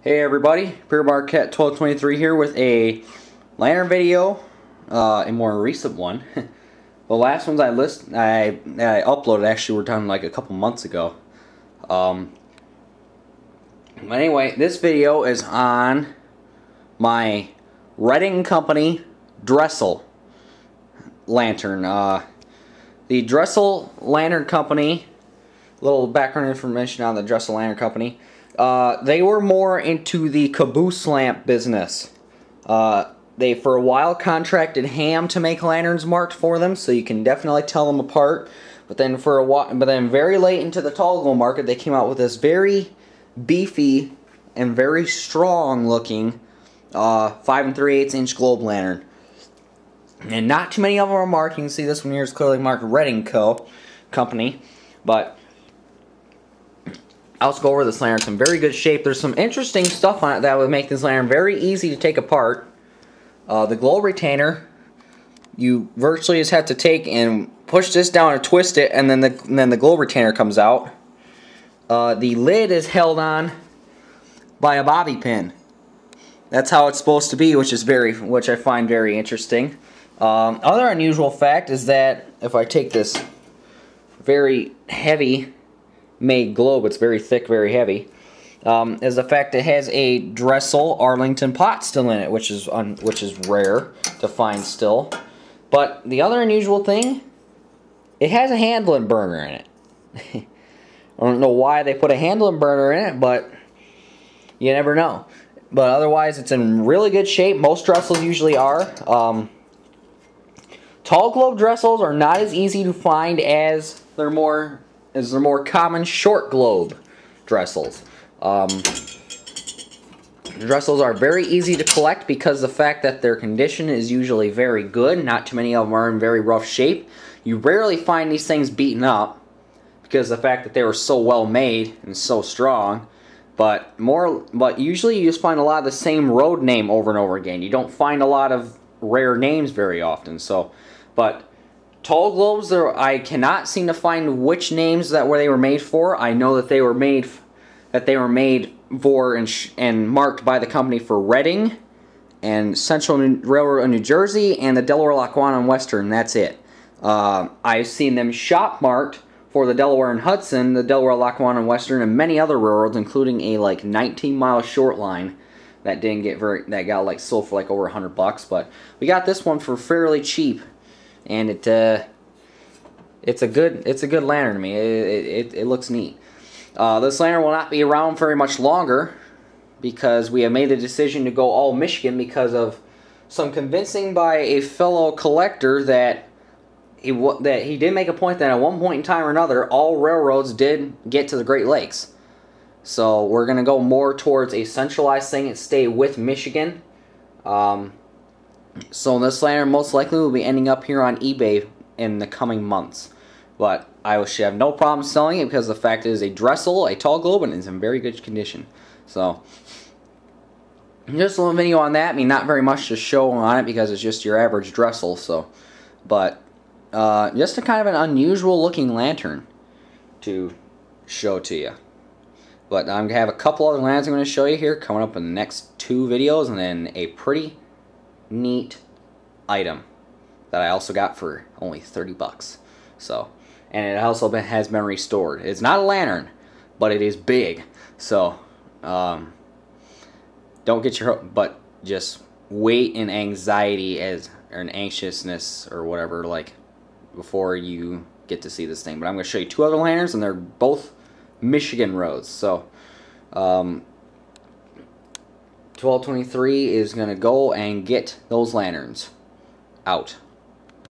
Hey everybody, Unmarked 1223 here with a lantern video, a more recent one. The last ones I uploaded actually were done like a couple months ago. But anyway, this video is on my Redding Company Dressel lantern. The Dressel Lantern Company, little background information on the Dressel Lantern Company. They were more into the caboose lamp business. They for a while contracted Ham to make lanterns marked for them, so you can definitely tell them apart. But then very late into the tall glow market, they came out with this very beefy and very strong looking 5 3/8 inch globe lantern. And not too many of them are marked. You can see this one here is clearly marked Redding Company, but I'll just go over this lantern. It's in very good shape. There's some interesting stuff on it that would make this lantern very easy to take apart. The glow retainer, you virtually just have to take and push this down and twist it, and then the glow retainer comes out. The lid is held on by a bobby pin. That's how it's supposed to be, which I find very interesting. Other unusual fact is that if I take this very heavy made globe, it's very thick, very heavy, is the fact it has a Dressel Arlington pot still in it, which is rare to find still. But the other unusual thing, it has a handling burner in it. I don't know why they put a handling burner in it, but you never know. But otherwise, it's in really good shape. Most Dressels usually are. Tall globe Dressels are not as easy to find as their more common short globe Dressels. Dressels are very easy to collect because of the fact that their condition is usually very good. Not too many of them are in very rough shape. You rarely find these things beaten up because of the fact that they were so well made and so strong. But usually you just find a lot of the same road name over and over again. You don't find a lot of rare names very often. But tall globes, I cannot seem to find which names they were made for. I know that they were made for and marked by the company for Redding and Central Railroad of New Jersey and the Delaware, Lackawanna, and Western. That's it. I've seen them shop marked for the Delaware and Hudson, the Delaware, Lackawanna, and Western, and many other railroads, including a 19-mile short line that got sold for over $100. But we got this one for fairly cheap. And it's a good lantern to me. It looks neat. This lantern will not be around very much longer because we have made the decision to go all Michigan because of some convincing by a fellow collector that he did make a point that at one point in time or another all railroads did get to the Great Lakes. So we're going to go more towards a centralized thing and stay with Michigan. So this lantern most likely will be ending up here on eBay in the coming months. But I should have no problem selling it because the fact it is a Dressel, a tall globe, and it's in very good condition. So, just a little video on that. I mean, not very much to show on it because it's just your average Dressel. But just a kind of an unusual looking lantern to show to you. But I'm going to have a couple other lanterns I'm going to show you here coming up in the next 2 videos, and then a pretty neat item that I also got for only $30. So, and it also has been restored. It's not a lantern, but it is big. So, don't get your hook, but just wait in anxiety or an anxiousness or whatever before you get to see this thing. But I'm going to show you 2 other lanterns, and they're both Michigan roads. So, 1223 is going to go and get those lanterns out.